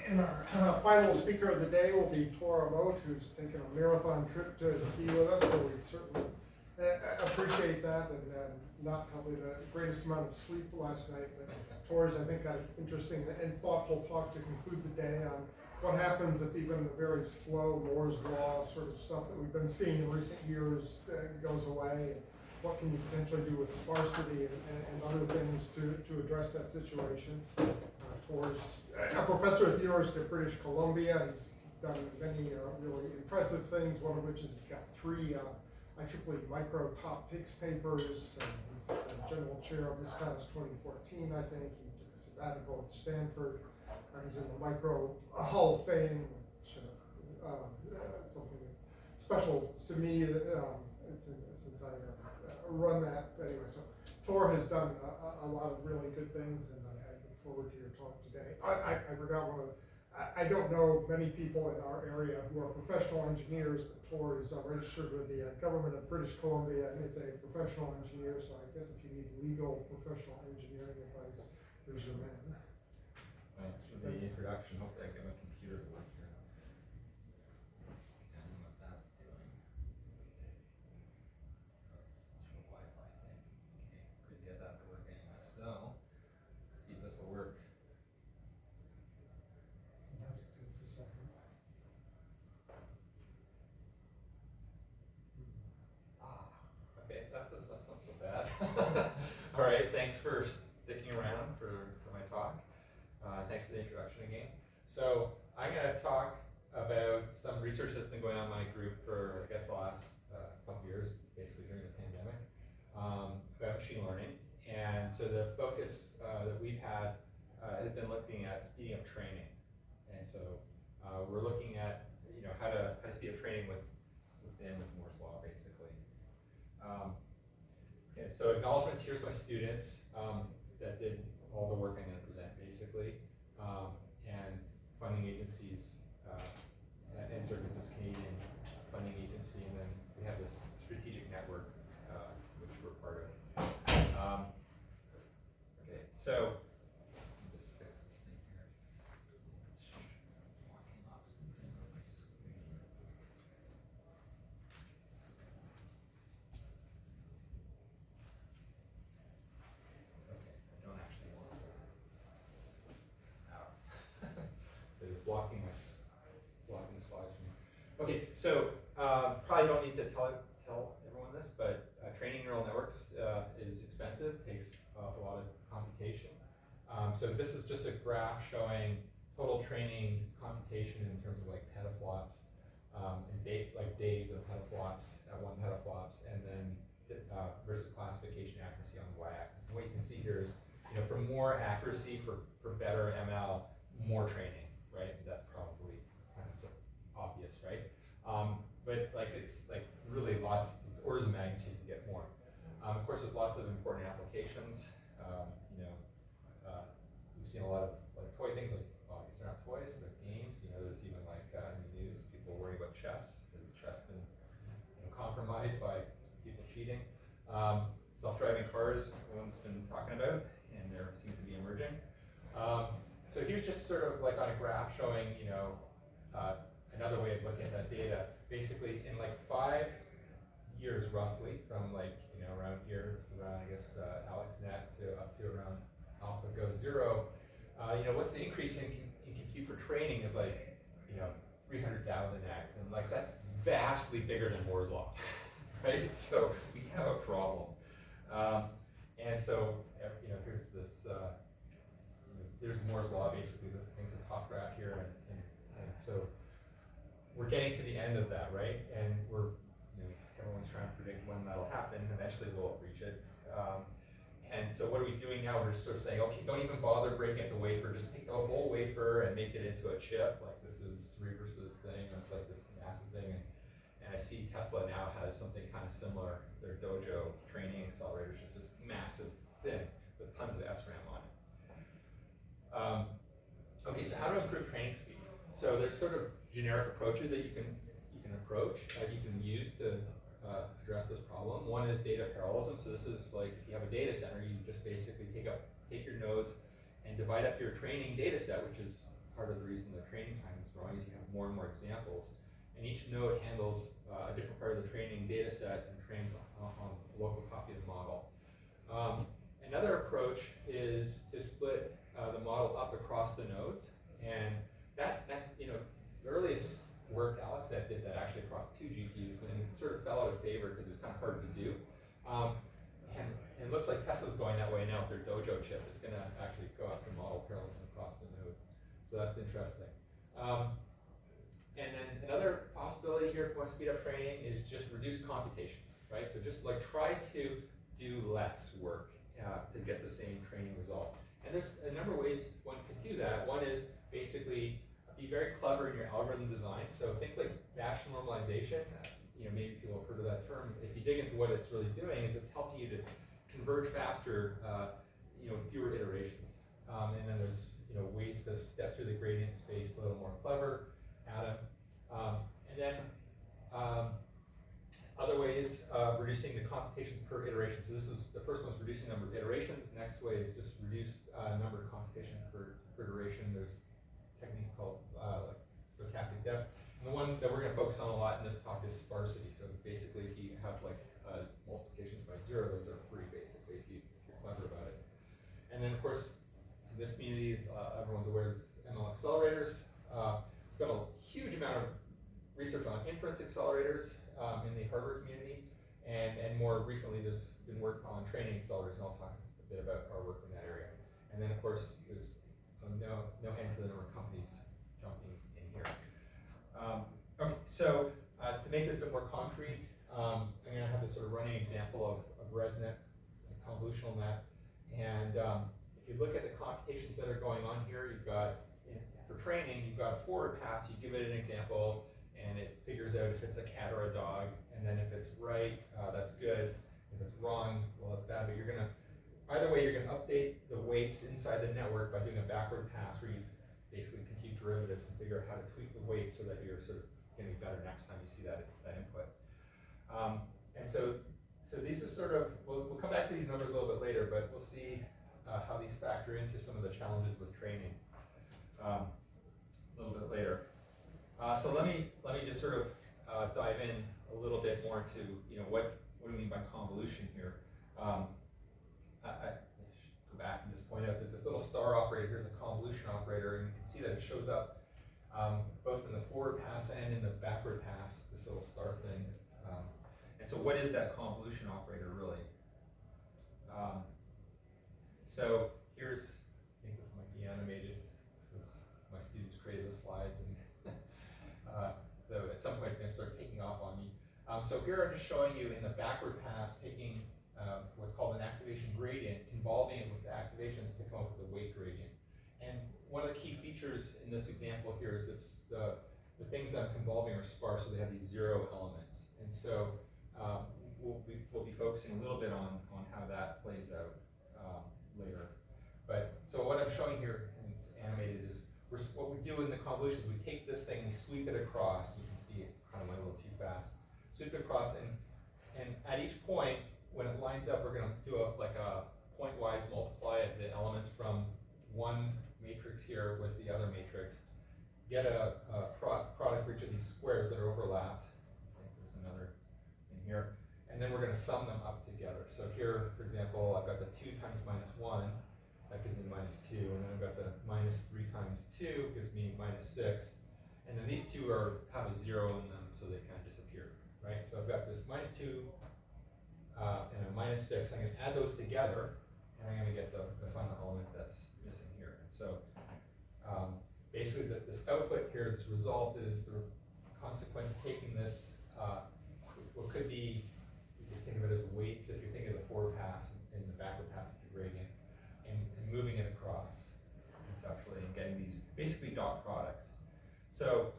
And our final speaker of the day will be Tor Aamodt, who's taken a marathon trip to be with us, so we certainly appreciate that, and not probably the greatest amount of sleep last night, but Tor's, I think, got an interesting and thoughtful talk to conclude the day on what happens if even the very slow Moore's Law sort of stuff that we've been seeing in recent years goes away, and what can you potentially do with sparsity and other things to address that situation. Tor's a professor at the University of British Columbia. He's done many really impressive things, one of which is he's got 3 IEEE micro top picks papers, and he's the general chair of this past 2014, I think. He took a sabbatical at Stanford. He's in the Micro Hall of Fame, which something special to me since I run that. Anyway, so Tor has done a lot of really good things, and I look forward to your talk today. I forgot one of I don't know many people in our area who are professional engineers, but Tor is registered with the government of British Columbia and is a professional engineer, so I guess if you need legal professional engineering advice, there's your man. Thanks for the introduction. Hopefully I get my computer to work here. I don't know what that's doing. That's some Wi-Fi thing. Okay, couldn't get that to work anyway. So, let's see if this will work. Sometimes it takes a second. Okay, that's not so bad. All right, thanks for sticking around for my talk. Thanks for the introduction again. So I'm going to talk about some research that's been going on in my group for, I guess, the last couple of years, basically during the pandemic, about machine learning. And so the focus that we've had has been looking at speeding up training. And so we're looking at how to speed up training with Moore's Law, basically. Okay, so acknowledgements. Here's my students that did all the work I'm going to present, basically. And funding agencies, NSERC is this Canadian funding agency, and then we have this strategic network, which we're part of. Okay, so let me just fix this thing here. It's blocking off something on my screen. Okay, I don't actually want that. They're blocking the slides for me. Okay, so probably don't need to tell everyone this, but training neural networks is expensive, takes a lot of computation. So this is just a graph showing total training computation in terms of like petaflops, and days of petaflops at 1 petaflops, and then versus classification accuracy on the y-axis. And what you can see here is, for more accuracy, for better ML, more training, right? That's probably kind of obvious, right? But it's really it's orders of magnitude to get more. Of course, there's lots of important applications. We've seen a lot of toy things, well, I guess they're not toys, but games. There's even in the news, people worry about chess. Has chess been compromised by people cheating? Self-driving cars, everyone's been talking about, and there seem to be emerging. So here's just sort of on a graph showing, another way of looking at that data. Basically, in 5 years roughly, from around here, so around I guess AlexNet to up to around AlphaGo 0, what's the increase in compute for training is 300,000x, and that's vastly bigger than Moore's Law, right? So we have a problem, and so here's this. There's Moore's Law, basically. The thing's a top graph here, and so we're getting to the end of that, right? And everyone's trying to predict when that'll happen. Eventually, we'll reach it. And so, what are we doing now? We're sort of saying, okay, don't even bother breaking up the wafer. Just take the whole wafer and make it into a chip. This is Reverse's thing. That's this massive thing. And I see Tesla now has something kind of similar. Their Dojo training accelerator is just this massive thing with tons of SRAM on it. Okay, so how to improve training speed? So there's sort of generic approaches that you can approach, you can use to address this problem. One is data parallelism. So this is if you have a data center, you just basically take your nodes and divide up your training data set, which is part of the reason the training time is growing is you have more and more examples, and each node handles a different part of the training data set and trains on a local copy of the model. Another approach is to split the model up across the nodes, and that's the earliest work Alex that did that actually across 2 GPUs, and it sort of fell out of favor because it was kind of hard to do. And it looks like Tesla's going that way now with their Dojo chip. It's going to actually go after model parallelism across the nodes, so that's interesting. And then another possibility here if you want to speed up training is just reduce computations, right? So just like try to do less work to get the same training result. And there's a number of ways one could do that. One is basically be very clever in your algorithm design. So things like Bayesian normalization, maybe people have heard of that term. If you dig into what it's really doing, is it's helping you to converge faster, fewer iterations. And then there's ways to step through the gradient space a little more clever, Adam. And then other ways of reducing the computations per iteration. So this is the first one is reducing number of iterations. The next way is just reduce number of computations per iteration. There's techniques called like stochastic depth. And the one that we're going to focus on a lot in this talk is sparsity. So basically, if you have like multiplications by 0, those are free basically if you're clever about it. And then of course, in this community, everyone's aware of ML accelerators. There's been a huge amount of research on inference accelerators in the hardware community, and more recently there's been work on training accelerators, and I'll talk a bit about our work in that area. And then of course there's no end to the number of companies jumping in here. Okay, so to make this a bit more concrete, I'm going to have this sort of running example of ResNet, a convolutional net, and if you look at the computations that are going on here, you've got, for training, you've got a forward pass, you give it an example, and it figures out if it's a cat or a dog, and then if it's right, that's good. If it's wrong, well, it's bad. But you're gonna, either way, you're gonna update the weights inside the network by doing a backward pass, where you basically compute derivatives and figure out how to tweak the weights so that you're sort of getting better next time you see that input. And so these are sort of, we'll come back to these numbers a little bit later, but we'll see how these factor into some of the challenges with training a little bit later. So let me just sort of dive in a little bit more to what do we mean by convolution here. I should go back and just point out that this little star operator here is a convolution operator, and you can see that it shows up both in the forward pass and in the backward pass, this little star thing. And so what is that convolution operator really? So here's, I think this might be animated. My students created the slides, and so at some point it's going to start taking off on me. So here I'm just showing you in the backward pass taking what's called an activation gradient, convolving it with the activations to come up with a weight gradient. And one of the key features in this example here is it's the things I'm convolving are sparse, so they have these 0 elements. And so we'll be focusing a little bit on how that plays out later. But so what I'm showing here, and it's animated, is what we do in the convolution is we take this thing, we sweep it across. You can see it kind of went a little too fast. Sweep it across, and at each point, when it lines up, we're going to do a point-wise multiply of the elements from one matrix here with the other matrix. Get a product for each of these squares that are overlapped. I think there's another in here. And then we're going to sum them up together. So here, for example, I've got the 2 times minus 1. That gives me minus 2, and then I've got the minus 3 times 2 gives me minus 6, and then these two have a 0 in them, so they kind of disappear, right? So I've got this minus 2 and a minus 6. I'm going to add those together, and I'm going to get the final element that's missing here. And so basically, this output here, this result, is the consequence of taking this, what could be, you can think of it as weights. If you're thinking of the forward pass and the backward pass, it's a gradient. And moving it across conceptually and getting these basically dot products. So,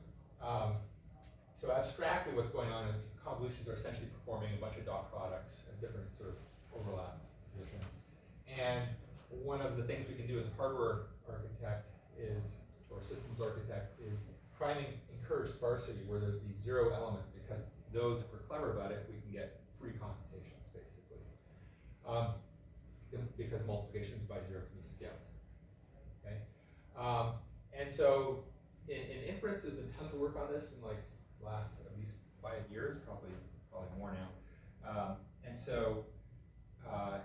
so abstractly, what's going on is convolutions are essentially performing a bunch of dot products at different sort of overlap positions. And one of the things we can do as a hardware architect or systems architect, is trying to encourage sparsity where there's these 0 elements, because those, if we're clever about it, we can get free computations basically. Because multiplications by 0 can be scaled. Okay, And so in inference, there's been tons of work on this in like last at least 5 years, probably more now. And so,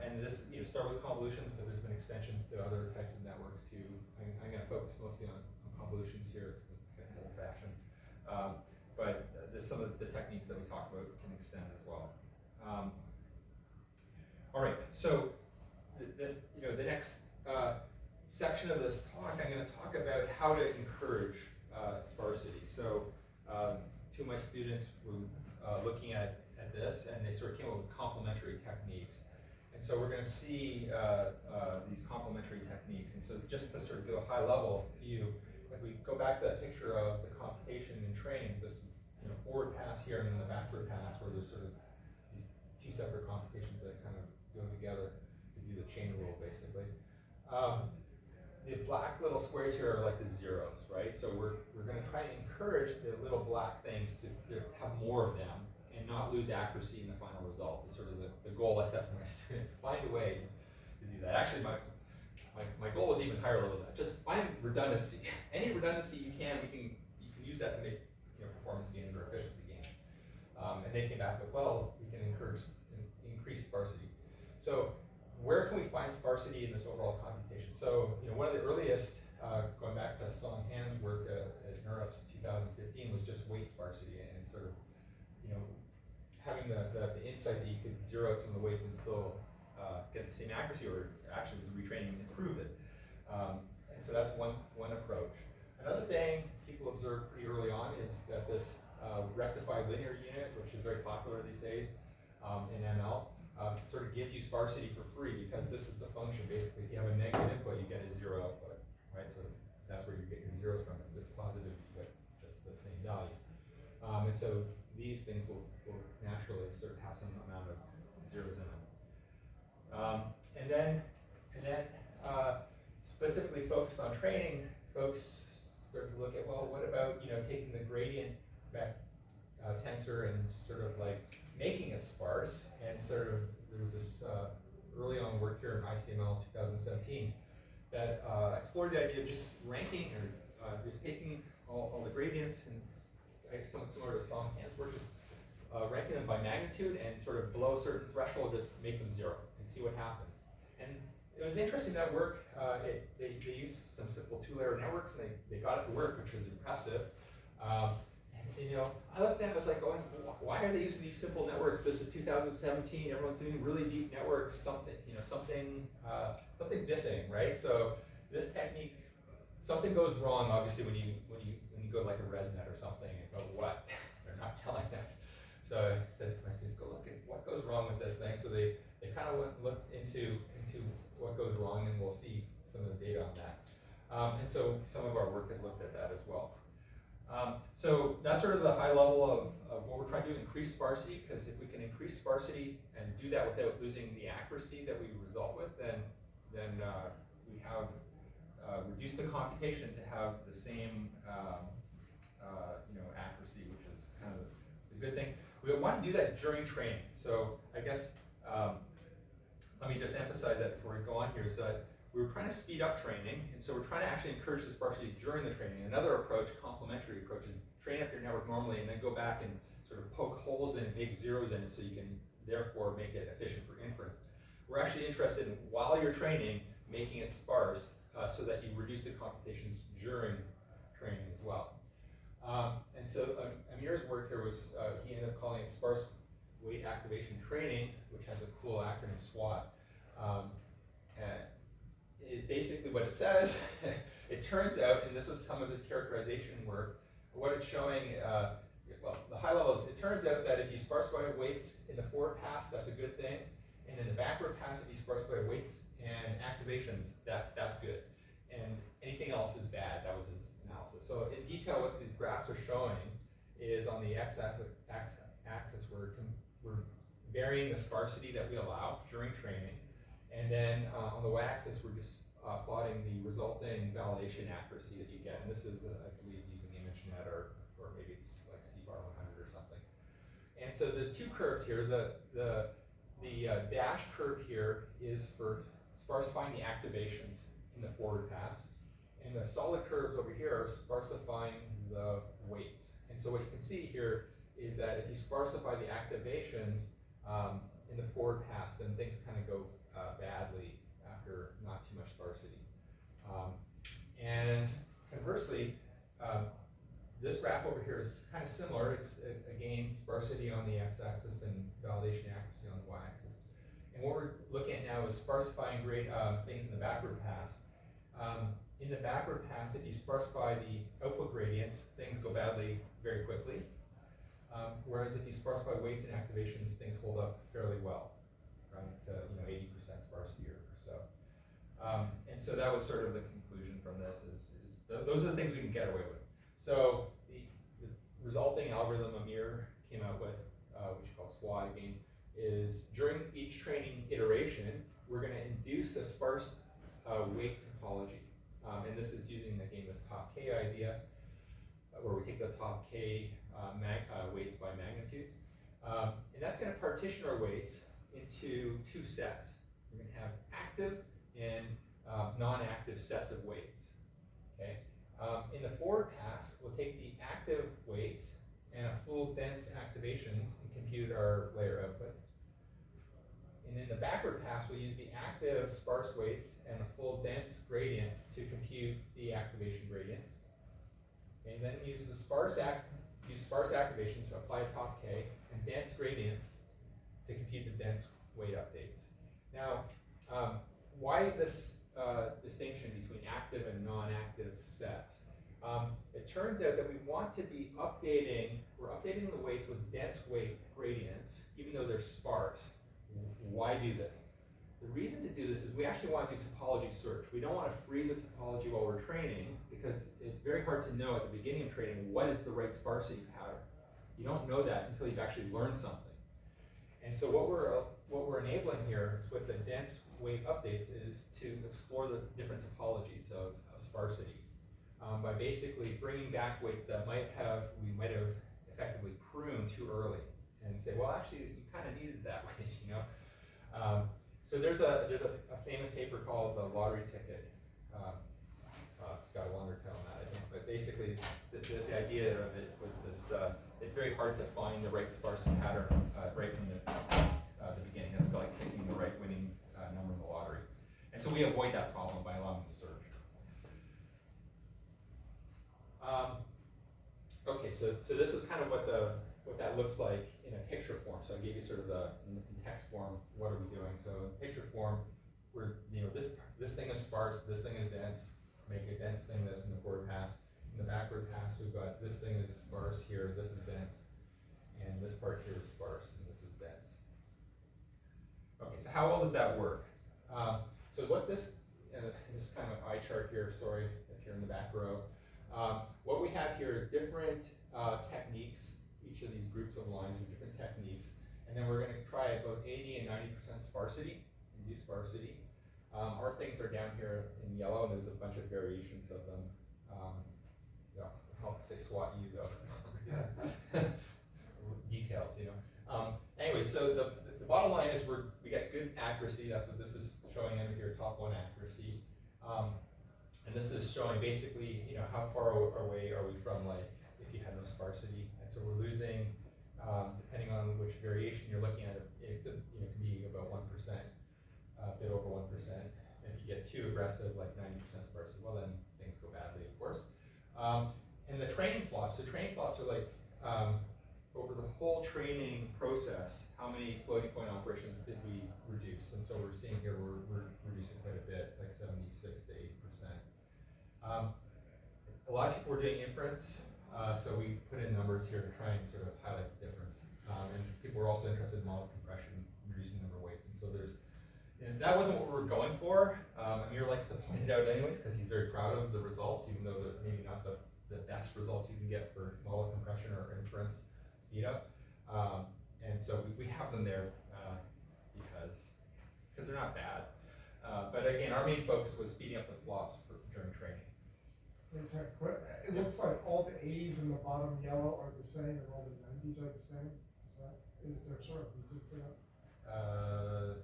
and this start with convolutions, but there's been extensions to other types of networks too. I'm going to focus mostly on convolutions here because I guess I'm old-fashioned. But some of the techniques that we talk about can extend as well. All right, so the next section of this talk, I'm going to talk about how to encourage sparsity. So two of my students were looking at this, and they sort of came up with complementary techniques. And so we're going to see these complementary techniques. And so just to sort of do a high-level view, if we go back to that picture of the computation and training, this is forward pass here and then the backward pass, where there's sort of these two separate computations that kind of go together to do the chain rule, basically. The black little squares here are like the zeros, right? So we're going to try and encourage the little black things to have more of them and not lose accuracy in the final result. Is sort of the goal I set for my students. Find a way to do that. Actually, my goal was even higher level than that. Just find redundancy. Any redundancy you can use that to make performance gains or efficiency gains. And they came back with, well, we can increase sparsity. So where can we find sparsity in this overall computation? So one of the earliest, going back to Song Han's work at NeurIPS 2015, was just weight sparsity and sort of having the insight that you could zero out some of the weights and still get the same accuracy, or actually with retraining improve it. And so that's one approach. Another thing people observed pretty early on is that this rectified linear unit, which is very popular these days in ML, sort of gives you sparsity for free, because this is the function. Basically, if you have a negative input, you get a zero output, right? So that's where you get your zeros from. If it's positive, you get just the same value. And so these things will naturally sort of have some amount of zeros in them. And then specifically focused on training, folks start to look at, well, what about taking the gradient tensor and sort of like making it sparse? And sort of there's this early on work here in ICML 2017 that explored the idea of just ranking or just taking all the gradients and somewhat similar to Song Han's work, ranking them by magnitude and sort of below a certain threshold, just make them zero and see what happens. And it was interesting, that work. They used some simple two-layer networks, and they got it to work, which was impressive. I looked at it, I was like going, why are they using these simple networks? This is 2017. Everyone's doing really deep networks. Something's missing, right? So this technique, something goes wrong, obviously, when you go to like a ResNet or something and go, what? They're not telling us. So I said to my students, go look at what goes wrong with this thing. So they kind of looked into what goes wrong, and we'll see some of the data on that. And so some of our work has looked at that as well. So that's sort of the high level of what we're trying to do, increase sparsity, because if we can increase sparsity and do that without losing the accuracy that we result with, then we have reduced the computation to have the same accuracy, which is kind of the good thing. We want to do that during training. So I guess let me just emphasize that before we go on here, is that we were trying to speed up training, and so we're trying to actually encourage the sparsity during the training. Another approach, complementary approach, is train up your network normally and then go back and sort of poke holes in it, make zeros in it, so you can therefore make it efficient for inference. We're actually interested in, while you're training, making it sparse so that you reduce the computations during training as well. And so Amir's work here was, he ended up calling it sparse weight activation training, which has a cool acronym, SWAT. Is basically what it says. It turns out, and this was some of his characterization work, what it's showing, well, the high level is, it turns out that if you sparse weights in the forward pass, that's a good thing. And in the backward pass, if you sparse weights and activations, that's good. And anything else is bad. That was his analysis. So in detail, what these graphs are showing is on the x-axis, we're varying the sparsity that we allow during training. And then on the y-axis, we're just plotting the resulting validation accuracy that you get. And this is, I believe, using ImageNet, or maybe it's like CBAR 100 or something. And so there's two curves here. The dash curve here is for sparsifying the activations in the forward pass. And the solid curves over here are sparsifying the weights. And so what you can see here is that if you sparsify the activations in the forward pass, then things kind of go badly after not too much sparsity. And conversely, this graph over here is kind of similar. It's, again, sparsity on the x-axis and validation accuracy on the y-axis. And what we're looking at now is sparsifying things in the backward pass. In the backward pass, if you sparsify the output gradients, things go badly very quickly. Whereas if you sparsify weights and activations, things hold up fairly well, right? 80% sparsity or so. And so that was sort of the conclusion from this those are the things we can get away with. So the resulting algorithm Amir came out with, which is called SWAT again, is during each training iteration, we're going to induce a sparse weight topology. And this is using, again, this top K idea, where we take the top K weights by magnitude. And that's going to partition our weights into two sets. We're going to have active and non-active sets of weights. Okay. In the forward pass, we'll take the active weights and a full dense activations and compute our layer outputs. And in the backward pass, we'll use the active sparse weights and a full dense gradient to compute the activation gradients. And then use the sparse activations to apply top K and dense gradients to compute the dense weight updates. Now, why this distinction between active and non-active sets? It turns out that we want to be we're updating the weights with dense weight gradients, even though they're sparse. Why do this? The reason to do this is we actually want to do topology search. We don't want to freeze a topology while we're training, because it's very hard to know at the beginning of training what is the right sparsity pattern. You don't know that until you've actually learned something. And so what we're enabling here is with the dense weight updates is to explore the different topologies of sparsity by basically bringing back weights that we might have effectively pruned too early, and say, well, actually, you kind of needed that weight, So there's a famous paper called the lottery ticket. It's got a longer tail on that, I think, but basically the idea of it was this: it's very hard to find the right sparse pattern right from the beginning. It's like picking the right winning number in the lottery, and so we avoid that problem by allowing the search. Okay, so this is kind of what that looks like in a picture form. So I gave you sort of in text form, what are we doing? So in picture form, we're this thing is sparse, this thing is dense. Make a dense thing this in the forward pass. In the backward pass, we've got this thing is sparse here, this is dense, and this part here is sparse, and this is dense. Okay, so how well does that work? So what this kind of eye chart here, sorry if you're in the back row. What we have here is different techniques. Each of these groups of lines are different techniques, and then we're going to try both 80 and 90% sparsity, induce sparsity. Our things are down here in yellow, and there's a bunch of variations of them. I'll say SWAT U though for some reason. Details, Anyway, so the bottom line is we got good accuracy. That's what this is showing under here, top one accuracy. And this is showing basically, how far away are we from, like, if you had no sparsity. And so we're losing, depending on which variation you're looking at, it can be about 1%, a bit over 1%. And if you get too aggressive, like 90% sparsity, well, then things go badly, of course. And the training flops are like, over the whole training process, how many floating point operations did we reduce? And so we're seeing here we're reducing quite a bit, like 76 to 80%. A lot of people were doing inference, so we put in numbers here to try and sort of highlight the difference. And people were also interested in model compression, reducing number of weights. And so that wasn't what we were going for. Amir likes to point it out anyways, because he's very proud of the results, even though they're maybe not the best results you can get for model compression or inference speed up. And so we have them there because they're not bad. But again, our main focus was speeding up the flops during training. Exactly. It looks like all the 80s in the bottom yellow are the same, and all the 90s are the same. Is there sort of reason for that?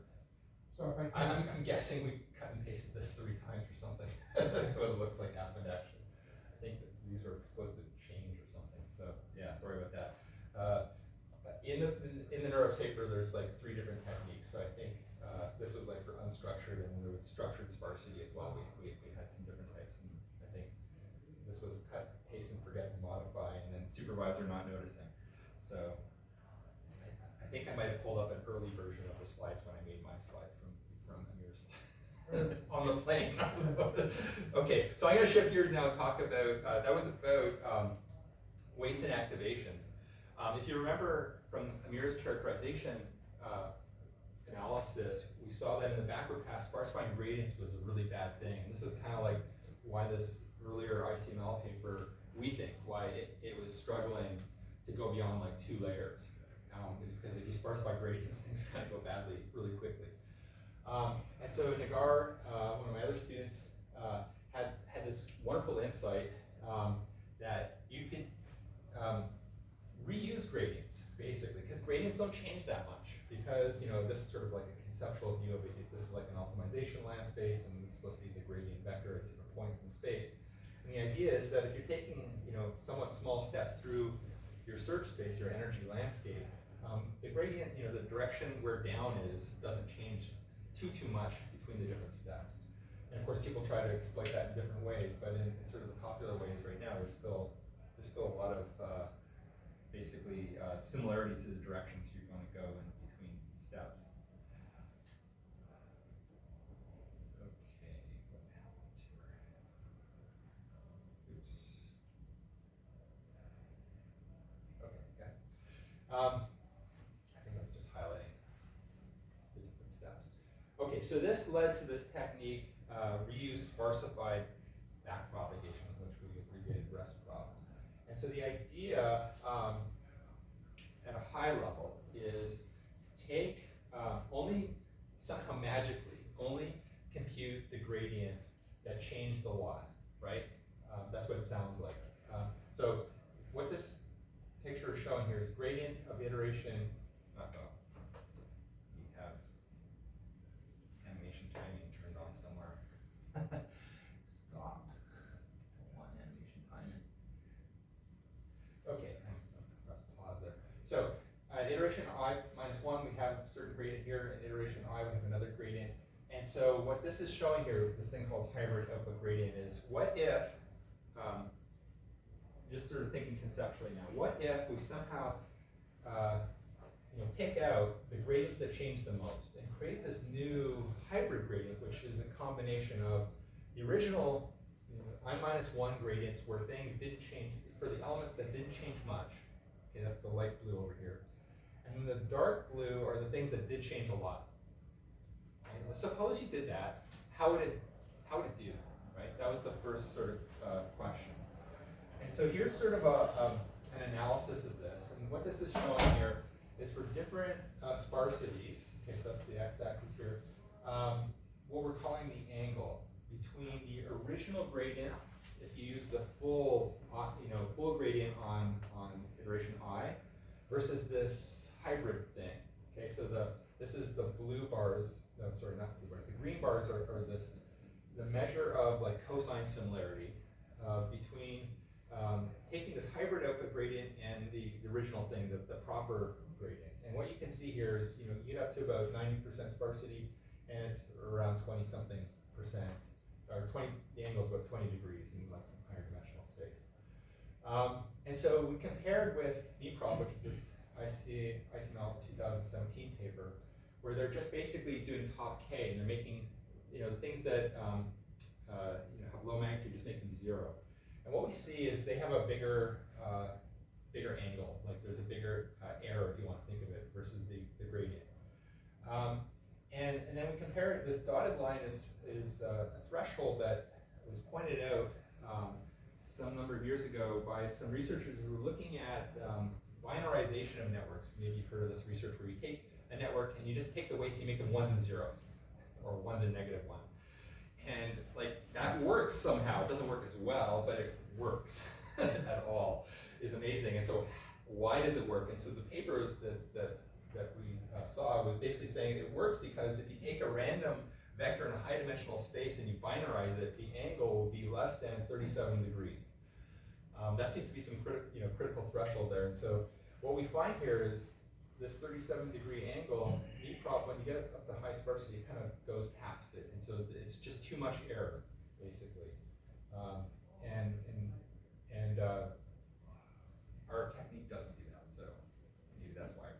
So if I'm guessing we cut and pasted this 3 times or something. That's what it looks like happened actually. I think that these are supposed to change or something. So yeah, sorry about that. In the NeurIPS paper, there's like 3 different techniques. So I think this was like for unstructured, and there was structured sparsity as well. We had some different types, and I think this was cut, paste, and forget, and modify, and then supervisor not noticing. So I think I might have pulled up an early version of the slides when I made my slides from Amir's on the plane. Okay, so I'm going to shift gears now and talk about, that was about weights and activations. If you remember from Amir's characterization analysis, we saw that in the backward pass, sparsifying gradients was a really bad thing. And this is kind of like why this earlier ICML paper, we think, why it was struggling to go beyond like 2 layers. Is because if you sparsify gradients, things kind of go badly really quickly. And so Nagar, one of my other students, had this wonderful insight that you could reuse gradients, basically, because gradients don't change that much. Because, you know, this is sort of like a conceptual view of it. This is like an optimization land space, and this is supposed to be the gradient vector at different points in space. And the idea is that if you're taking, you know, somewhat small steps through your search space, your energy landscape, the gradient, you know, the direction where down is doesn't change too much between the different steps. And of course, people try to exploit that in different ways, but in sort of the popular ways right now, there's still a lot of basically similarity to the directions you're going to go in between steps. Okay, what happened here? Oops. Okay, got it. I think I was just highlighting the different steps. Okay, so this led to this technique, reuse sparsified backpropagation, which we abbreviated RESPROP. And so the idea at a high level is take only somehow magically only compute the gradients that change the line, right? That's what it sounds like. So what this picture is showing here is gradient of iteration. We have animation timing turned on somewhere. Stop. Don't want animation timing. Okay, press pause there. So at iteration I minus 1, we have a certain gradient here. At iteration I, we have another gradient. And so what this is showing here, this thing called hybrid output gradient, is what if, just sort of thinking conceptually now, what if we somehow pick out the gradients that change the most and create this new hybrid gradient, which is a combination of the original I minus 1 gradients where things didn't change, for the elements that didn't change much. Okay, that's the light blue over here. And then the dark blue are the things that did change a lot. Okay, suppose you did that, how would it do, right? That was the first sort of question. And so here's sort of an analysis of this. And what this is showing here is for different sparsities, okay, so that's the x-axis here, what we're calling the angle between the original gradient, if you use the full gradient on iteration I, versus this hybrid thing. Okay, so this is the blue bars. No, sorry, not the blue bars. The green bars are the measure of like cosine similarity between taking this hybrid output gradient and the original thing, the proper gradient. And what you can see here is, you get up to about 90% sparsity, and it's around 20-something percent, or the angle is about 20 degrees in like some higher dimensional space. And so we compared with BPROP, which is this ICML 2017 paper, where they're just basically doing top K, and they're making, the things that have low magnitude, just make them 0. And what we see is they have a bigger angle, like there's a bigger error, if you want to think of it, versus the gradient. And then we compare it, this dotted line is a threshold that was pointed out some number of years ago by some researchers who were looking at binarization of networks. Maybe you've heard of this research where you take a network and you just take the weights and you make them 1s and 0s, or 1s and -1s. And like that works somehow. It doesn't work as well, but it works at all. Is amazing. And so why does it work? And so the paper that saw was basically saying it works because if you take a random vector in a high dimensional space and you binarize it, the angle will be less than 37 degrees. That seems to be some critical threshold there. And so what we find here is this 37-degree angle, when you get up to high sparsity, it kind of goes past it. And so it's just too much error, basically. Our technique doesn't do that. So maybe that's why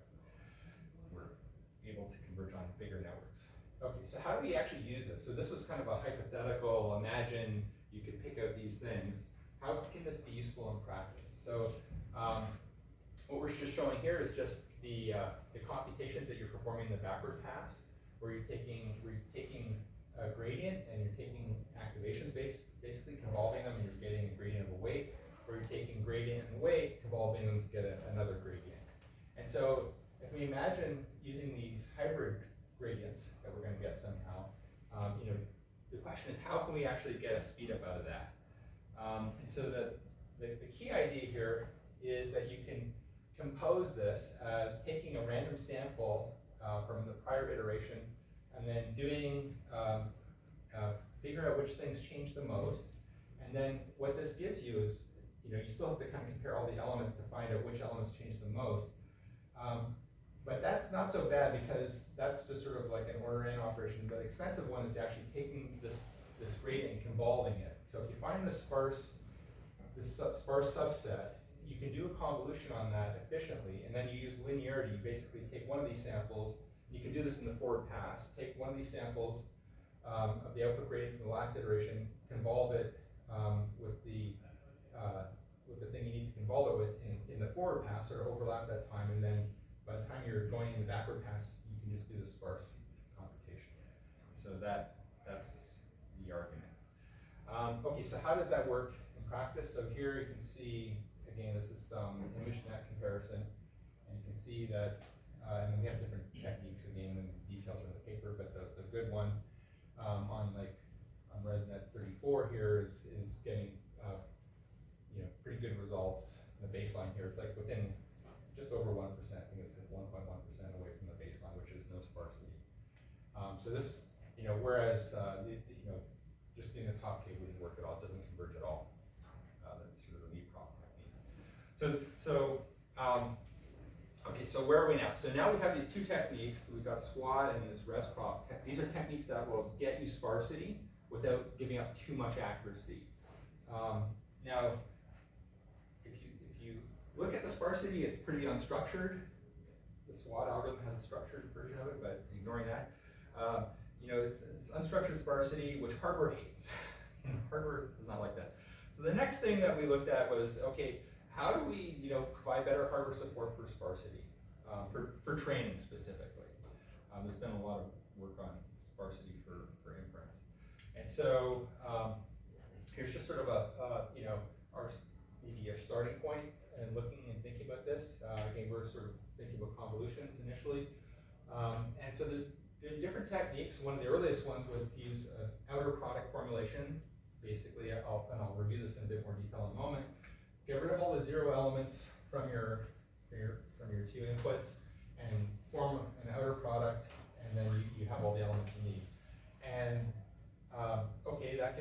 we're able to converge on bigger networks. Okay, so how do we actually use this? So this was kind of a hypothetical, imagine you could pick out these things. How can this be useful in practice? So what we're just showing here is just the computations that you're performing in the backward pass, where you're taking a gradient and you're taking activations basically convolving them and you're getting a gradient of a weight, or you're taking gradient and weight, convolving them to get another gradient. And so if we imagine using these hybrid gradients that we're going to get somehow, the question is how can we actually get a speed up out of that? And so the key idea here is that you can compose this as taking a random sample from the prior iteration and then doing figure out which things change the most. And then what this gives you is, you still have to kind of compare all the elements to find out which elements change the most. But that's not so bad because that's just sort of like an order n operation. The expensive one is actually taking this gradient and convolving it. So if you find this sparse subset, you can do a convolution on that efficiently, and then you use linearity. You basically take one of these samples. You can do this in the forward pass. Take one of these samples of the output gradient from the last iteration, convolve it with the thing you need to convolve it with in the forward pass, sort of overlap that time, and then by the time you're going in the backward pass, you can just do the sparse computation. So that's the argument. Okay, so how does that work in practice? So here you can see, again, this is some ImageNet comparison, and you can see that, and we have different techniques, again, and details in the paper, but the good one on ResNet 34 here is getting pretty good results. The baseline here, it's like within just over 1%. I think it's 1.1% away from the baseline, which is no sparsity. So this, whereas just doing the top K wouldn't work at all. It doesn't converge at all. That's sort of a leapfrog technique. Okay, so where are we now? So now we have these two techniques. We've got SWAT and this ResProp. These are techniques that will get you sparsity without giving up too much accuracy. Now, if you look at the sparsity, it's pretty unstructured. The SWAT algorithm has a structured version of it, but ignoring that, it's unstructured sparsity, which hardware hates. Hardware does not like that. So the next thing that we looked at was, okay, how do we, provide better hardware support for sparsity, for training specifically? There's been a lot of work on sparsity for inference, and so here's just sort of maybe a starting point and looking and thinking about this. Again, we're sort of thinking about convolutions initially, and so there's different techniques. One of the earliest ones was to use an outer product formulation. Basically, I'll review this in a bit more detail in a moment. Get rid of all the zero elements from your two inputs and form an outer product, and then you have all the elements you need. And okay, that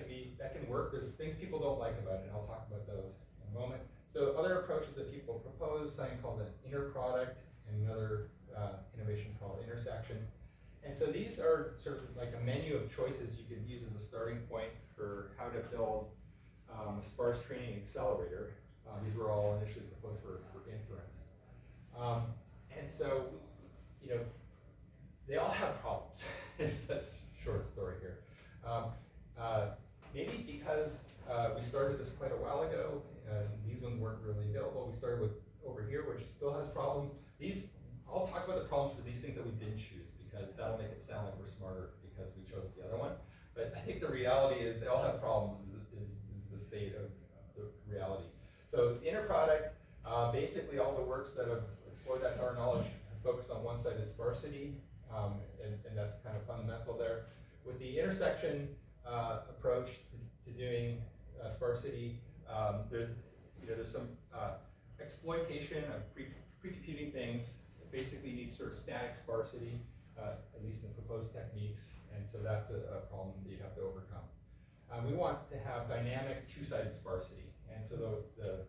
can work. There's things people don't like about it, and I'll talk about those in a moment. So other approaches that people propose, something called an inner product, and another innovation called intersection. And so these are sort of like a menu of choices you can use as a starting point for how to build a sparse training accelerator. These were all initially proposed for inference. And so, they all have problems, is the short story here. Maybe because we started this quite a while ago, these ones weren't really available. We started with over here, which still has problems. I'll talk about the problems for these things that we didn't choose, because that'll make it sound like we're smarter because we chose the other one. But I think the reality is they all have problems, is the state of the reality. So the inner product, basically all the works that have explored that to our knowledge have focused on one side of sparsity, and that's kind of fundamental there. With the intersection approach to doing sparsity, there's some exploitation of pre-computing things. It basically needs sort of static sparsity, at least in the proposed techniques, and so that's a problem that you have to overcome. We want to have dynamic two-sided sparsity, and so the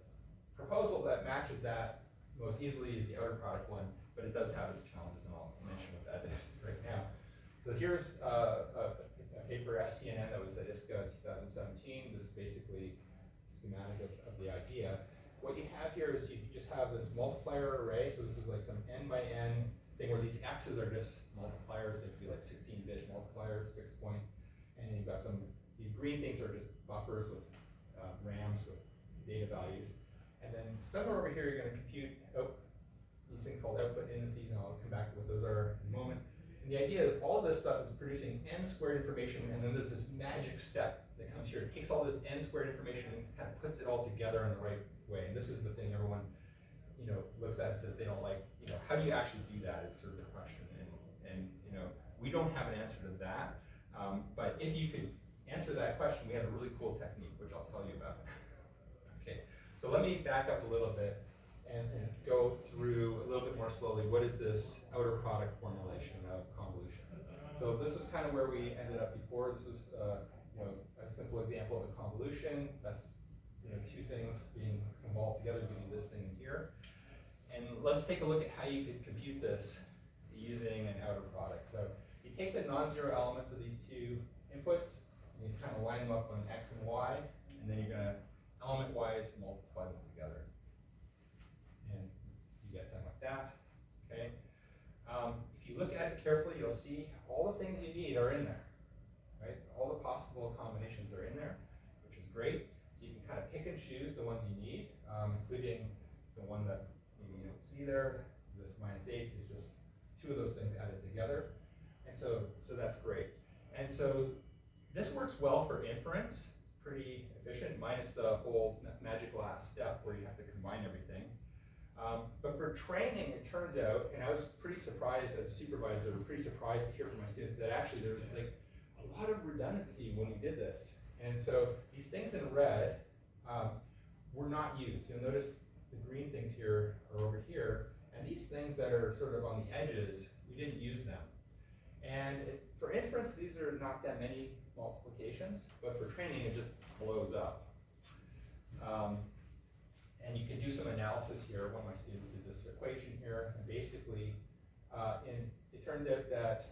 proposal that matches that most easily is the outer product one, but it does have its challenges, and I'll mention what that is right now. So here's a paper SCNN that was at ISCA 2017. This is basically schematic of the idea. What you have here is you just have this multiplier array, so this is like some n by n thing where these x's are just multipliers. They could be like 16-bit multipliers, fixed point, and then you've got these green things are just buffers with RAMs with data values. And then somewhere over here, you're going to compute these things called output indices, and I'll come back to what those are in a moment. And the idea is all this stuff is producing n squared information, and then there's this magic step that comes here. It takes all this n squared information and kind of puts it all together in the right way. And this is the thing everyone, looks at and says they don't like. How do you actually do that is sort of the question. And we don't have an answer to that. But if you could answer that question, we have a really cool technique, which I'll tell you about. Okay, so let me back up a little bit and go through a little bit more slowly. What is this outer product formulation of convolutions? So this is kind of where we ended up before. This was a simple example of a convolution. That's two things being convolved together, giving you this thing here. And let's take a look at how you could compute this using an outer product. So you take the non-zero elements of these two inputs, and you kind of line them up on x and y, and then you're going to element-wise multiply them together. And you get something like that, okay? If you look at it carefully, you'll see all the things you need are in there, right? All the possible combinations are in there, which is great. So you can kind of pick and choose the ones you need, including the one that maybe you don't see there. This -8 is just two of those things added together. And so that's great. And so this works well for inference. It's pretty efficient, minus the whole magic last step where you have to combine everything. But for training, it turns out, and I was pretty surprised as a supervisor, pretty surprised to hear from my students that actually there was like a lot of redundancy when we did this. And so these things in red were not used. You'll notice the green things here are over here, and these things that are sort of on the edges, we didn't use them. And for inference, these are not that many multiplications, but for training, it just blows up. And you can do some analysis here. One of my students did this equation here, and basically, it turns out that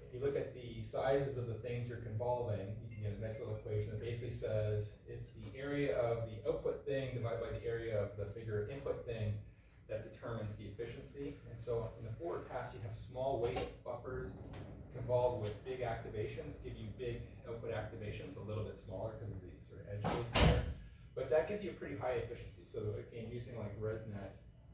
if you look at the sizes of the things you're convolving, you can get a nice little equation that basically says it's the area of the output thing divided by the area of the figure input thing that determines the efficiency. And so in the forward pass, you have small weight buffers convolved with big activations, give you big output activations, a little bit smaller because of the sort of edge case there. But that gives you a pretty high efficiency. So again, using like ResNet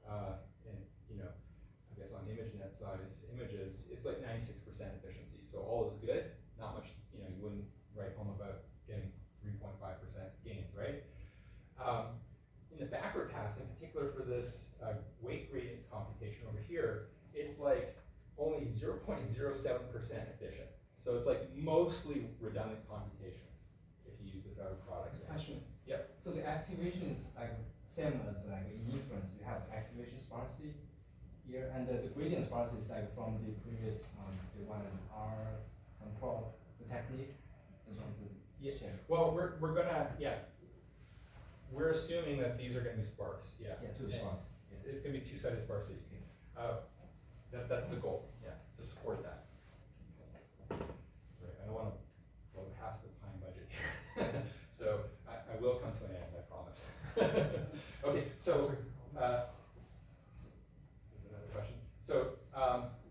and I guess on ImageNet size images, it's like 96% efficiency. So all is good. Not much, you wouldn't write home about getting 3.5% gains, right? In the backward pass, in particular for this weight gradient computation over here, it's like only 0.07% efficient. So it's like mostly redundant computations if you use this outer product. Question. Yep. So the activation is like same as like inference. You have activation sparsity here, and the gradient sparsity is like from the previous the one in R some prob the technique. Just want to check. Well, we're gonna we're assuming that these are gonna be sparse. Yeah. Yeah, two sparse. Yeah. It's gonna be two-sided sparsity. That's the goal. Yeah, to support that. Right. I don't want to blow past the time budget here. So I will come to an end, I promise. Okay, so there's another question. So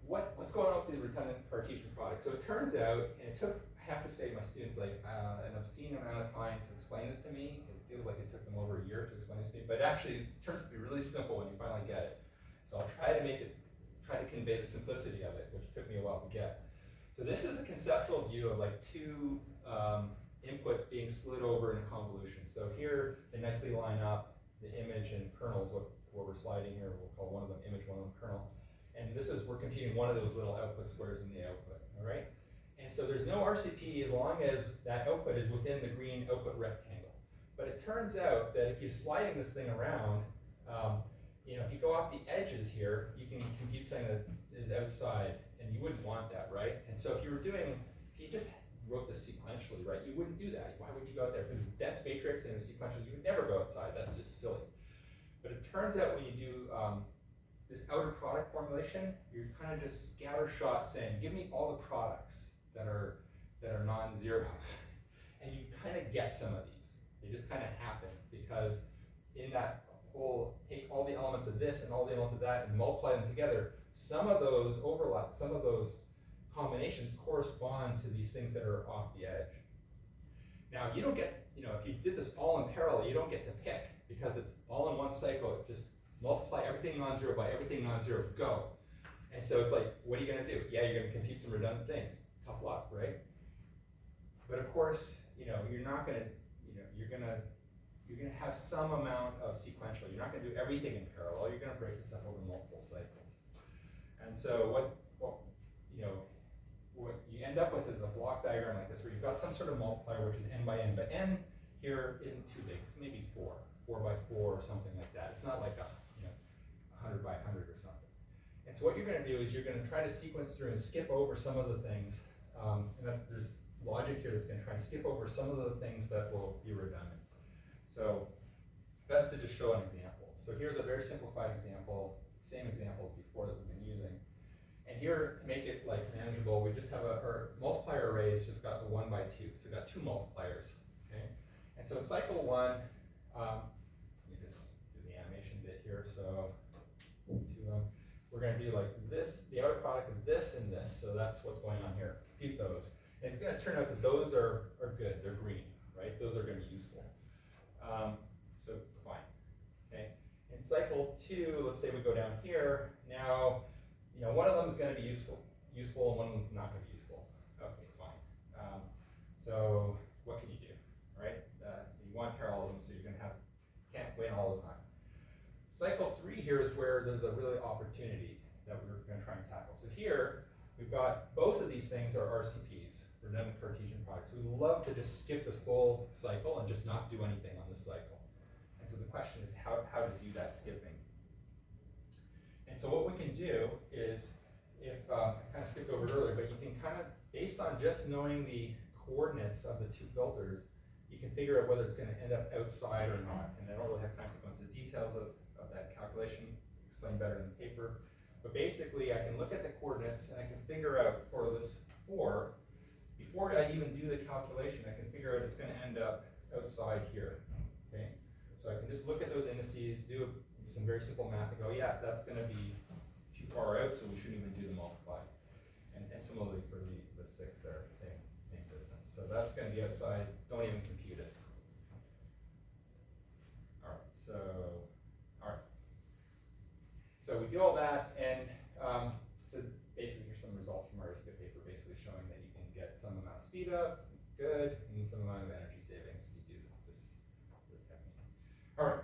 what's going on with the redundant Cartesian product? So it turns out, and it took, I have to say, my students like an obscene amount of time to explain this to me. It feels like it took them over a year to explain this to me, but actually it turns out to be really simple when you finally get it. So I'll try to convey the simplicity of it, which took me a while to get. So this is a conceptual view of like two inputs being slid over in a convolution. So here they nicely line up the image and kernel is what we're sliding here. We'll call one of them image, one of them kernel. And this is, we're computing one of those little output squares in the output, all right? And so there's no RCP as long as that output is within the green output rectangle. But it turns out that if you're sliding this thing around, you know, if you go off the edges here, you can compute something that is outside, and you wouldn't want that, right? And so if you just wrote this sequentially, right, you wouldn't do that. Why would you go out there? If it was a dense matrix and it was sequential, you would never go outside. That's just silly. But it turns out when you do this outer product formulation, you're kind of just scattershot saying, give me all the products that are non-zeros. And you kind of get some of these. They just kind of happen because in that whole, take all the elements of this and all the elements of that and multiply them together, some of those overlap, some of those combinations correspond to these things that are off the edge. Now you don't get, you know, if you did this all in parallel, you don't get to pick because it's all in one cycle. Just multiply everything non-zero by everything non-zero, go. And so it's like, what are you gonna do? Yeah, you're gonna compute some redundant things. Tough luck, right? But of course, you know, you're not gonna, you know, you're gonna have some amount of sequential. You're not gonna do everything in parallel. You're gonna break this up over multiple cycles. And so what you end up with is a block diagram like this, where you've got some sort of multiplier which is n by n, but n here isn't too big. It's maybe 4 by 4 or something like that. It's not like 100 by 100 or something. And so what you're going to do is you're going to try to sequence through and skip over some of the things, and there's logic here that's going to try and skip over some of the things that will be redundant. So best to just show an example. So here's a very simplified example, same example as before that we've been using. And here, to make it like manageable, we just have our multiplier array has just got the 1 by 2. So we've got 2 multipliers, okay? And so in cycle 1, let me just do the animation bit here. So we're going to do like this, the outer product of this and this. So that's what's going on here. Compute those. And it's going to turn out that those are good. They're green, right? Those are going to be useful. So fine, okay? In cycle 2, let's say we go down here. Now, you know, one of them is going to be useful, and one of them is not going to be useful. Okay, fine. So what can you do, right? You want parallelism, so you're going to can't win all the time. Cycle 3 here is where there's a really opportunity that we're going to try and tackle. So here we've got both of these things are RCPs, redundant Cartesian products. So we love to just skip this whole cycle and just not do anything on this cycle. And so the question is how to do that skipping. And so what we can do is, if I kind of skipped over it earlier, but you can kind of, based on just knowing the coordinates of the 2 filters, you can figure out whether it's going to end up outside or not. And I don't really have time to go into the details of that calculation, explain better in the paper. But basically, I can look at the coordinates and I can figure out for this 4, before I even do the calculation, I can figure out it's going to end up outside here. Okay, so I can just look at those indices, do some very simple math, and go, yeah, that's going to be too far out, so we shouldn't even do the multiply. And similarly for the 6 there, same business. So that's going to be outside. Don't even compute it. All right. So we do all that, and so basically here's some results from our skip paper, basically showing that you can get some amount of speed up, good, and some amount of energy savings if you do this technique. All right.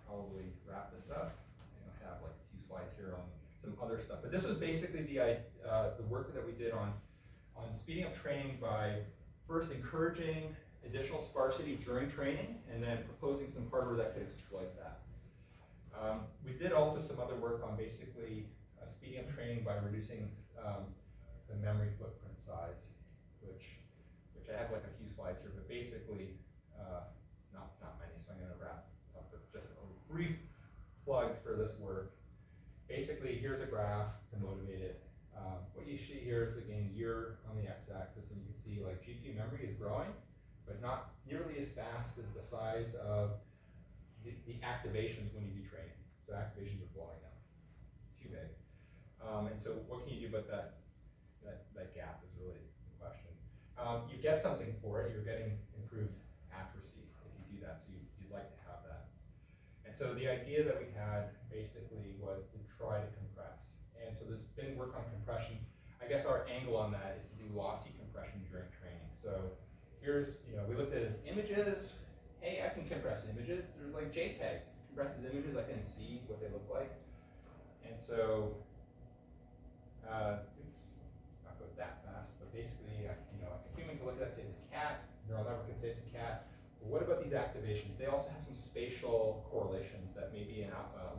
Probably wrap this up. I have like a few slides here on some other stuff, but this was basically the work that we did on speeding up training by first encouraging additional sparsity during training, and then proposing some hardware that could exploit that. We did also some other work on basically speeding up training by reducing the memory footprint size, which I have like a few slides here, but basically not many, so I'm going to wrap up with just a brief plug for this work. Basically, here's a graph to motivate it. What you see here is, again, year on the x-axis, and you can see like GPU memory is growing, but not nearly as fast as the size of the activations when you do training. So activations are blowing up, too big. And so what can you do about that gap is really the question. You get something for it. You're getting improved accuracy if you do that, so you'd like to have that. And so the idea that we had basically was to try to compress. And so there's been work on compression. I guess our angle on that is to do lossy compression during training. So here's, we looked at it as images. Hey, I can compress images. There's like JPEG. Compresses images, I can see what they look like. And so, oops, not go that fast, but basically, a human can look at that, say it's a cat. Neural network can say it's a cat. But what about these activations? They also have some spatial correlation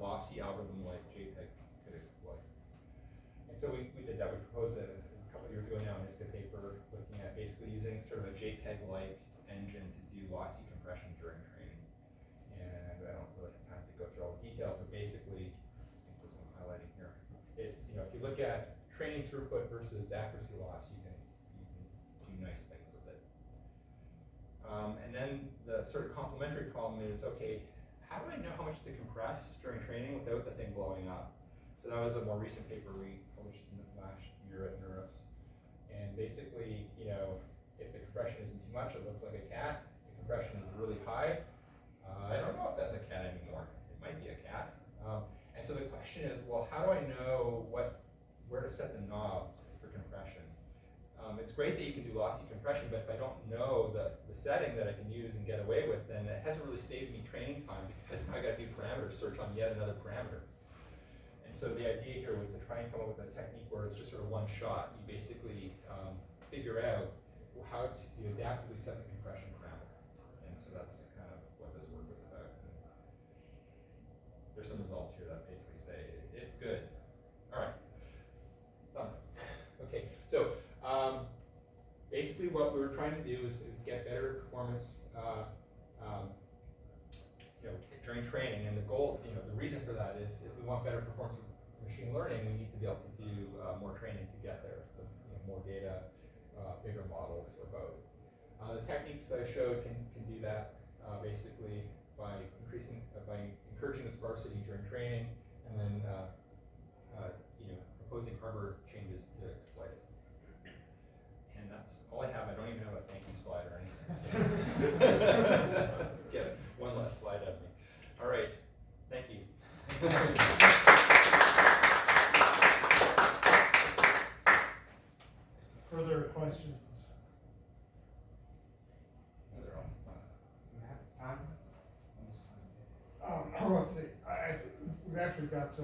lossy algorithm like JPEG could exploit. And so we did that. We proposed it a couple of years ago now in this paper, looking at basically using sort of a JPEG-like engine to do lossy compression during training. And I don't really have time to go through all the details, but basically, I think there's some highlighting here. If you look at training throughput versus accuracy loss, you can do nice things with it. And then the sort of complementary problem is, okay, how do I know how much to compress during training without the thing blowing up? So that was a more recent paper we published last year at NeurIPS. And basically, if the compression isn't too much, it looks like a cat. If the compression is really high, I don't know if that's a cat anymore. It might be a cat. And so the question is, well, how do I know where to set the knob for compression? It's great that you can do lossy compression, but if I don't know the setting that I can use and get away with, then it hasn't really saved me training time because now I got to do parameter search on yet another parameter. And so the idea here was to try and come up with a technique where it's just sort of one shot. You basically figure out how to adaptively set the compression parameter. And so that's kind of what this work was about. And there's some results here that basically say it's good. All right. Okay, so basically what we were trying to do is get better performance during training, and the goal, the reason for that is if we want better performance with machine learning, we need to be able to do more training to get there, more data, bigger models, or both. The techniques that I showed can do that basically by encouraging the sparsity during training, and then proposing hardware changes to exploit it. And that's all I have. I don't even have a thank you slide or anything. So get one less slide out of me. All right. Thank you. Further questions? No, they're all We have time? Let's see. We've actually got 4:55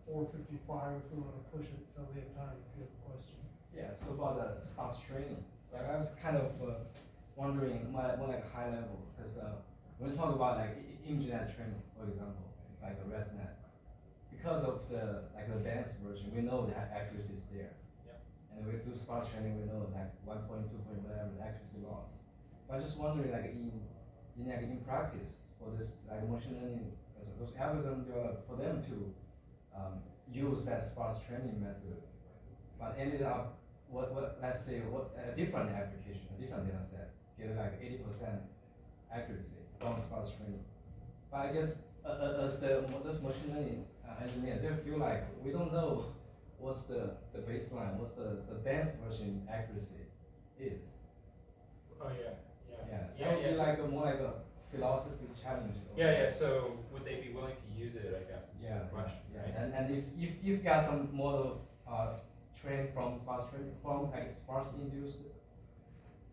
if we want to push it, so we have time if you have a question. Yeah, so about the sparse training. Like I was kind of wondering more like high level, because when we talk about like ImageNet training, for example, like the ResNet, because of the advanced version, we know that accuracy is there. Yep. And we do sparse training, we know like 1 point, 2 point, whatever the accuracy loss. But I'm just wondering in practice for this machine learning, those algorithms developed for them to use that sparse training method, but ended up let's say a different application, a different data set, get like 80% accuracy from sparse training. But I guess as those machine learning engineers, they feel like we don't know what's the baseline, what's the advanced version accuracy is. Oh yeah. That would be like more like a philosophy challenge. Yeah. So would they be willing to use it? I guess is the question. Yeah. Right? And if you've got some model trained from sparse training, from like sparse induced,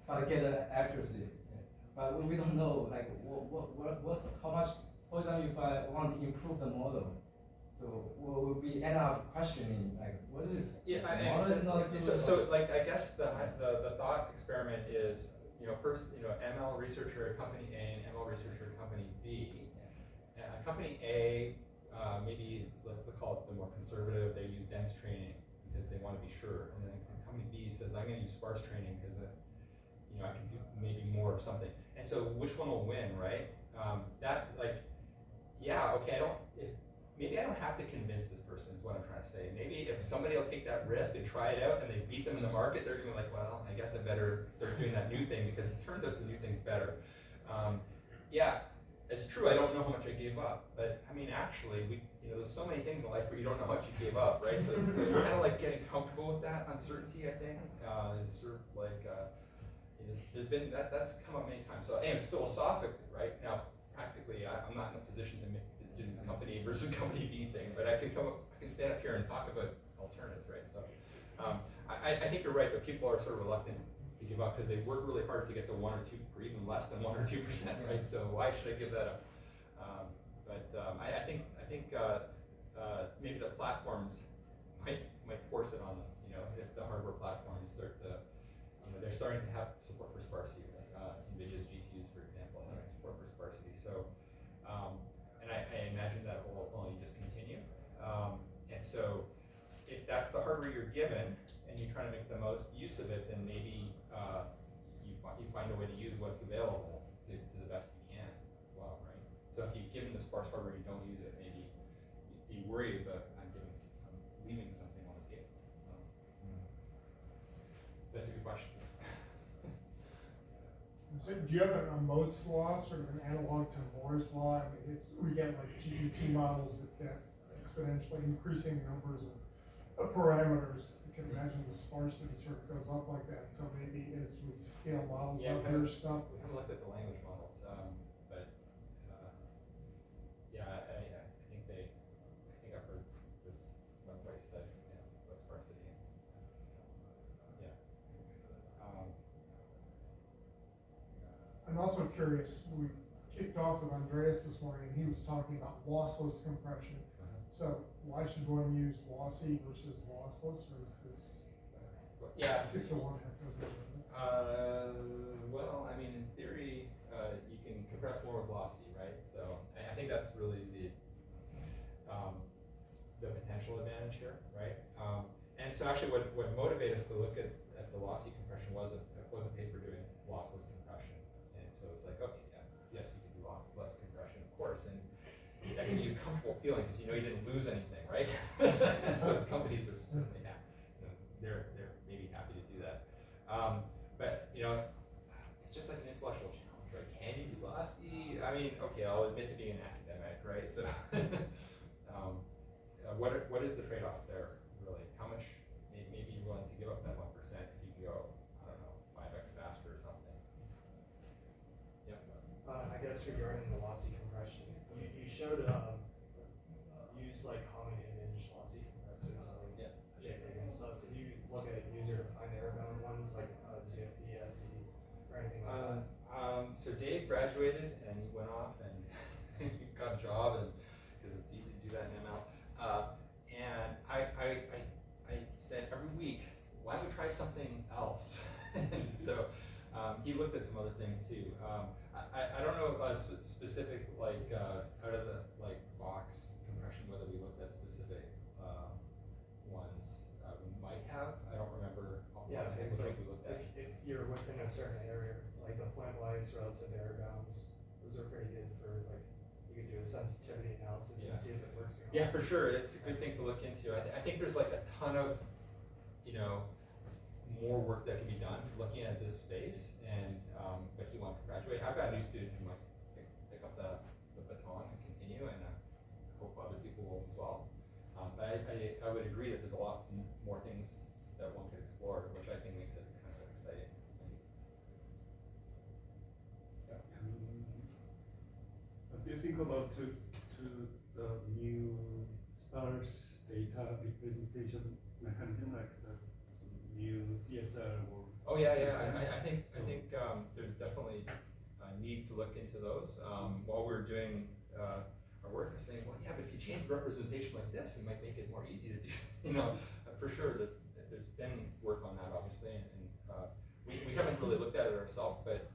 but get an accuracy. Yeah. But we don't know like what's how much. For example, if I want to improve the model, so will we end up questioning like what is the model is not good. So like I guess the thought experiment is ML researcher at company A and ML researcher at company B. Company A maybe let's call it the more conservative. They use dense training because they want to be sure, and then company B says I'm going to use sparse training because I can do maybe more or something. And so which one will win, right? Maybe I don't have to convince this person is what I'm trying to say. Maybe if somebody will take that risk and try it out and they beat them in the market, they're going to be like, well, I guess I better start doing that new thing because it turns out the new thing's better. It's true, I don't know how much I gave up, but I mean, actually, there's so many things in life where you don't know how much you gave up, right? So it's kind of like getting comfortable with that uncertainty, I think, is sort of like, there's been, that's come up many times. So anyways, philosophically, right? Now, practically, I'm not in a position to do the company A versus company B thing, but I can stand up here and talk about alternatives, right? So I think you're right that people are sort of reluctant to give up because they work really hard to get to 1 or 2 or even less than 1 or 2%, right? So why should I give that up? I think maybe the platforms might force it on them. If the hardware platforms start to, they're starting to have support for sparsity. NVIDIA's GPUs, for example, have support for sparsity. So, and I imagine that will use of it, then maybe you find a way to use what's available to the best you can as well, right? So if you give them the sparse hardware and you don't use it, maybe you worry about leaving something on the table. That's a good question. So do you have a Mote's law, sort of an analog to Moore's law? I mean, we get like GPT models that get exponentially increasing numbers of parameters. You can imagine the sparsity sort of goes up like that. So maybe as we scale models up your stuff. We haven't looked at the language models, but yeah, I think I've heard this what you said, about sparsity. Yeah. I'm also curious, we kicked off with Andreas this morning, and he was talking about lossless compression. So why should one use lossy versus lossless, or is this 6 of one, half dozen of the other? Well, I mean, in theory, you can compress more with lossy, right? So I think that's really the potential advantage here, right? And so actually, what motivated us to look at the lossy compression was a paper doing lossless compression, and so it's like, okay, yes, you can do lossless compression, of course, and that gives you a comfortable feeling because you know you didn't lose anything, right? And so companies are certainly happy. They're maybe happy to do that. But it's just like an intellectual challenge, right? Can you do lossy? I mean, okay, I'll admit to being an academic, right? So, what is the trade-off there, really? How much maybe you're willing to give up that 1% if you go, I don't know, 5x faster or something? Yep. I guess regarding the lossy compression, you showed use like common image lossy compressors like JPEG and stuff. Did you look at user-defined air-bound ones like ZFP, SE, or anything like that? So Dave graduated and he went off and he got a job, and because it's easy to do that in ML. And I said every week, why don't we try something else? And so he looked at some other things too. I don't know specific like out of the like Vox compression whether we looked at specific ones. We might have. I don't remember. Yeah, it's like we looked at. if you're within a certain area, like the pointwise relative air bounds, those are pretty good for like you could do a sensitivity analysis and see if it works or not. Yeah, for sure. It's a good thing to look into. I think there's like a ton of more work that can be done looking at this space, and but he wanted to graduate. I've got a new student who might pick up the baton and continue, and hope other people will as well. But I would agree that there's a lot more things that one could explore, which I think makes it kind of exciting. Yeah. What do you think about to the new sparse data representation mechanism, like some new CSR or? Oh yeah. I think there's definitely a need to look into those. While we're doing our work, we're saying, well, yeah, but if you change the representation like this, it might make it more easy to do. For sure, there's been work on that, obviously, and we haven't really looked at it ourselves, but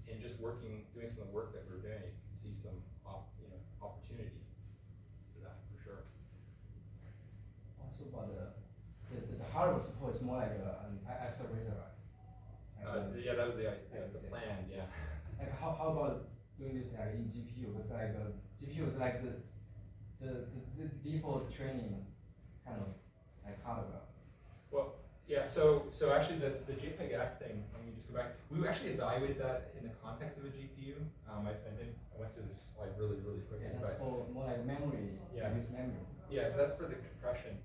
in just doing some of the work that we're doing, you can see some opportunity for that, for sure. Also, but the hardware support is more like an accelerator, right? Yeah, that was the plan. Yeah. Like how about doing this like in GPU? Because like GPU is like the default training kind of like hardware. Well, yeah. So actually, the JPEG Act thing. Let me just go back. We actually evaluated that in the context of a GPU. I went through this slide really quickly. Yeah, that's for more like memory. Yeah. Use memory. Yeah, that's for the compression.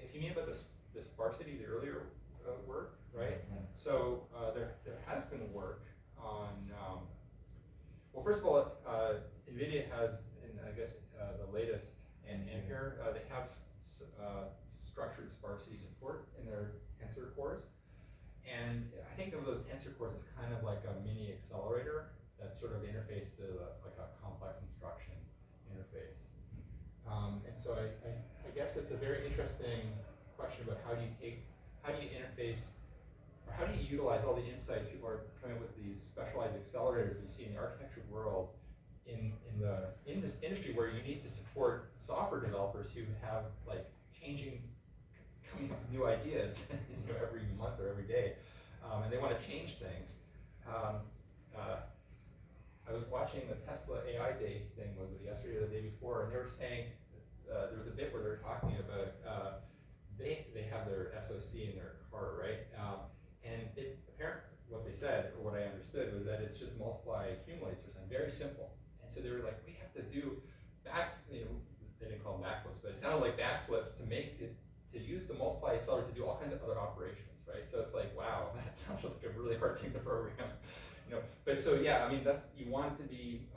If you mean about the sparsity, the earlier work, right? Yeah. So there has been work on. Well, first of all, NVIDIA has, in I guess the latest and Ampere, they have structured sparsity support in their tensor cores, and I think of those tensor cores as kind of like a mini accelerator that sort of interface to like a complex instruction interface. And so I guess it's a very interesting question about how do you interface, or how do you utilize all the insights people are coming up with these specialized accelerators that you see in the architecture world in this industry where you need to support software developers who have like coming up with new ideas, every month or every day, and they want to change things. I was watching the Tesla AI Day thing, was it yesterday or the day before, and they were saying, there was a bit where they were talking about, they have their SoC in their car, right? And apparently what they said, or what I understood, was that it's just multiply accumulates or something, very simple. And so they were like, we have to do they didn't call them backflips, but it sounded like backflips to make it, to use the multiply accelerator to do all kinds of other operations, right? So it's like, wow, that sounds like a really hard thing to program. But so yeah, I mean, you want it to be,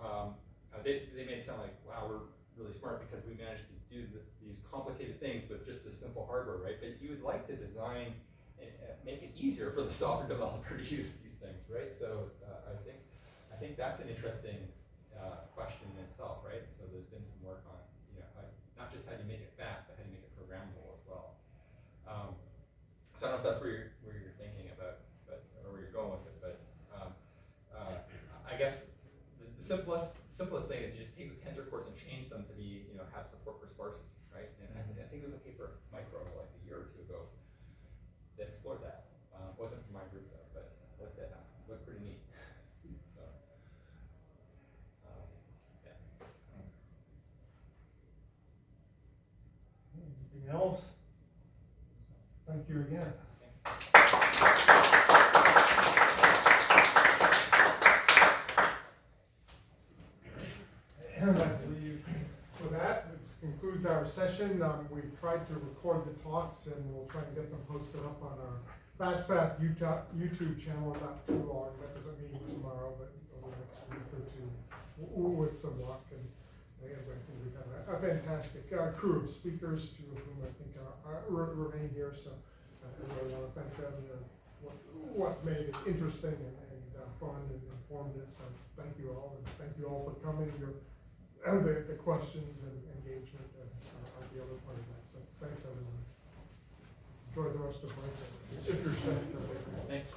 they made it sound like, wow, we're really smart because we managed to do these complicated things with just this simple hardware, right? But you would like to design and make it easier for the software developer to use these things, right? So I think that's an interesting question in itself, right? So there's been some work on, not just how do you make it fast, but how do you make it programmable as well. So I don't know if that's where you're thinking about, or where you're going with it, but I guess the simplest thing is you just take the tensor cores and change them to be, have support for sparsity, right? And I think there was a paper, Micro, like a year or two ago, that explored that. It wasn't from my group though, but looked pretty neat. So, yeah. Thanks. Anything else? Thank you again. And I believe with that, this concludes our session. We've tried to record the talks and we'll try and get them posted up on our FastPath YouTube channel in not too long. That doesn't mean tomorrow, but over the next week or two with some luck. And I think we've got a fantastic crew of speakers, two of whom I think remain here. So I really want to thank them. What made it interesting and fun and informative. So thank you all, and thank you all for coming. The questions and engagement are the other part of that. So thanks everyone. Enjoy the rest of my day. If you're staying for later. Thanks.